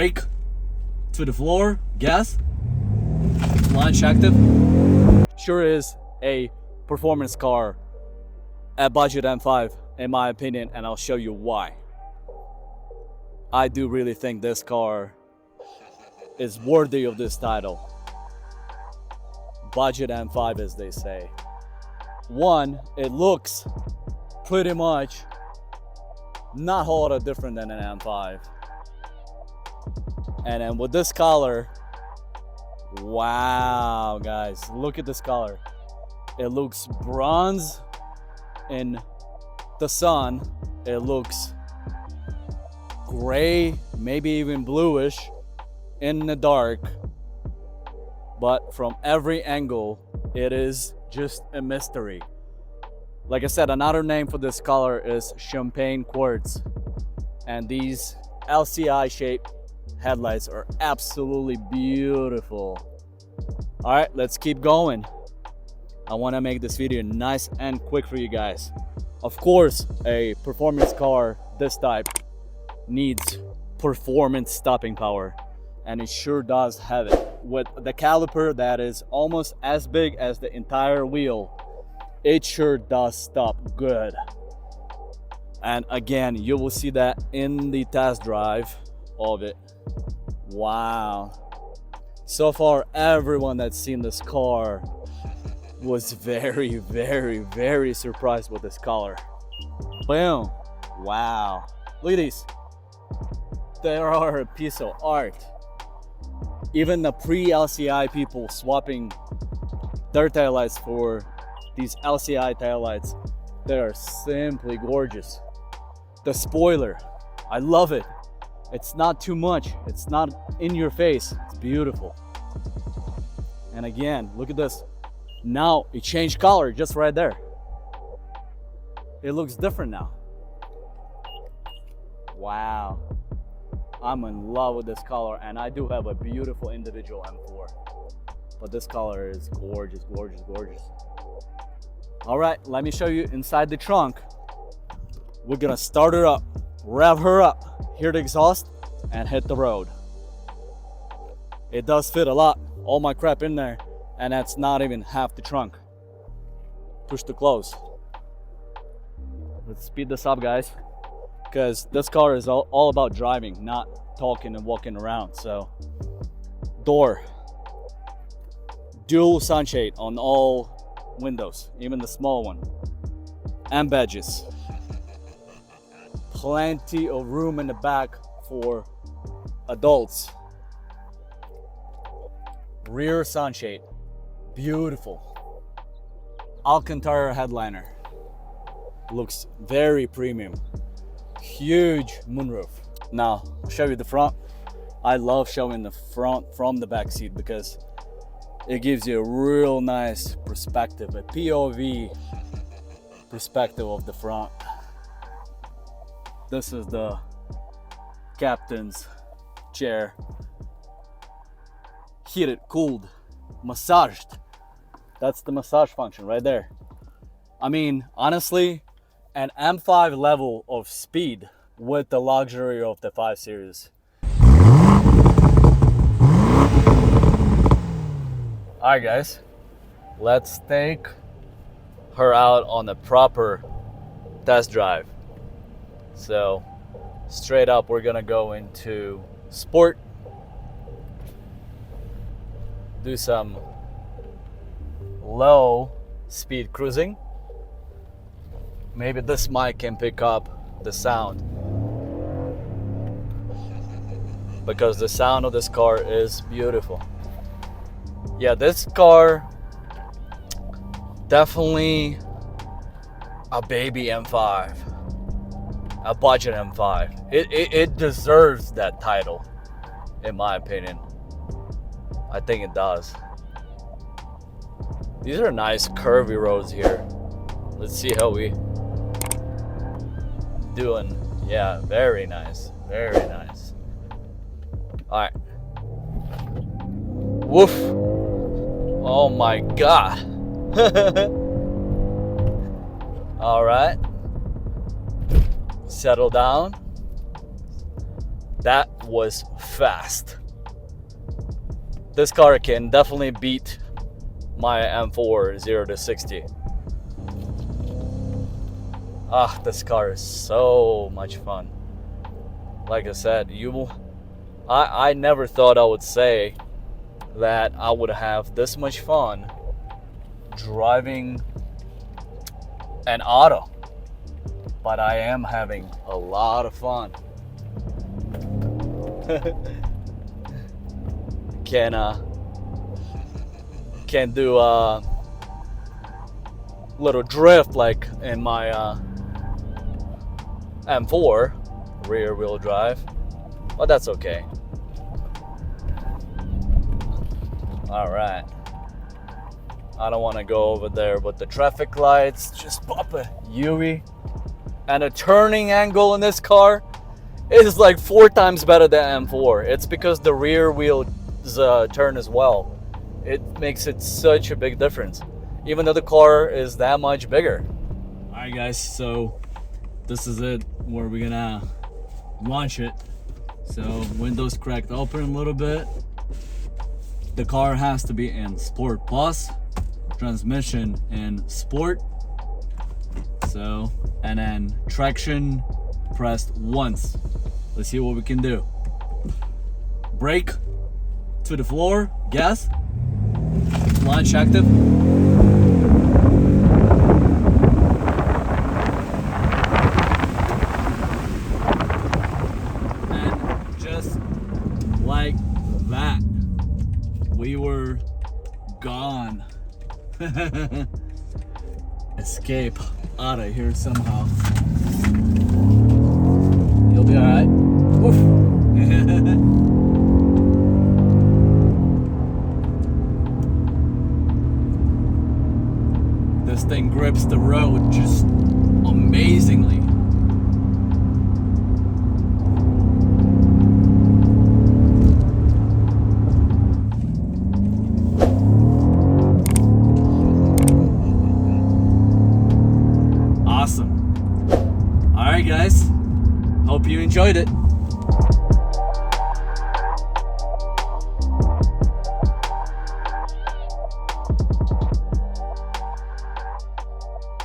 brake to the floor, gas, launch active. Sure is a performance car at budget M5 in my opinion, and I'll show you why. I do really think this car is worthy of this title. Budget M5, as they say. One, it looks pretty much not a whole lot different than an M5. And then with this color, wow, guys, look at this color. It looks bronze in the sun. It looks gray, maybe even bluish in the dark. But from every angle, it is just a mystery. Like I said, another name for this color is champagne quartz. And these LCI shaped headlights are absolutely beautiful. All right, let's keep going. I want to make this video nice and quick for you guys. Of course, a performance car this type needs performance stopping power, and it sure does have it. With the caliper that is almost as big as the entire wheel, it sure does stop good. And again, you will see that in the test drive of it. Wow. So far, everyone that's seen this car was very, very, very surprised with this color. Boom. Wow. Look at these. They are a piece of art. Even the pre-LCI people swapping their taillights for these LCI taillights, they are simply gorgeous. The spoiler, I love it. It's not too much. It's not in your face. It's beautiful. And again, look at this. Now it changed color just right there. It looks different now. Wow. I'm in love with this color, and I do have a beautiful individual M4. But this color is gorgeous, gorgeous, gorgeous. All right, let me show you inside the trunk. We're gonna start her up, rev her up, hear the exhaust, and hit the road. It does fit a lot, all my crap in there, and that's not even half the trunk. Push to close. Let's speed this up, guys, because this car is all about driving, not talking and walking around. So, door. Dual sunshade on all windows, even the small one. And badges. Plenty of room in the back for adults. Rear sunshade. Beautiful. Alcantara headliner. Looks very premium. Huge moonroof. Now, I'll show you the front. I love showing the front from the back seat because it gives you a real nice perspective, a POV perspective of the front. This is the captain's chair. Heated, cooled, massaged. That's the massage function right there. I mean, honestly, an M5 level of speed with the luxury of the 5 Series. Alright guys, let's take her out on a proper test drive. So, straight up we're gonna go into sport, do some low speed cruising. Maybe this mic can pick up the sound, because the sound of this car is beautiful. Yeah, this car definitely a baby M5, a budget M5. It deserves that title, in my opinion. I think it does. These are nice curvy roads here. Let's see how we doing. Yeah, very nice, very nice. All right. Woof. Oh my God. All right. Settle down. That was fast. This car can definitely beat my M4 0 to 60. This car is so much fun. Like I said, I never thought I would say that I would have this much fun driving an auto, but I am having a lot of fun. Can do a little drift like in my M4 rear wheel drive, but that's okay. All right, I don't want to go over there with the traffic lights. Just pop a UE, and a turning angle in this car is like 4 times better than M4. It's because the rear wheels turn as well. It makes it such a big difference, even though the car is that much bigger. All right, guys, so this is it where we're gonna launch it. So windows cracked open a little bit. The car has to be in Sport Plus, transmission in Sport. So, and then traction pressed once. Let's see what we can do. Brake to the floor, gas, launch active. And just like that, we were gone. Escape out of here somehow. You'll be alright. This thing grips the road just amazingly. Awesome. All right, guys. Hope you enjoyed it.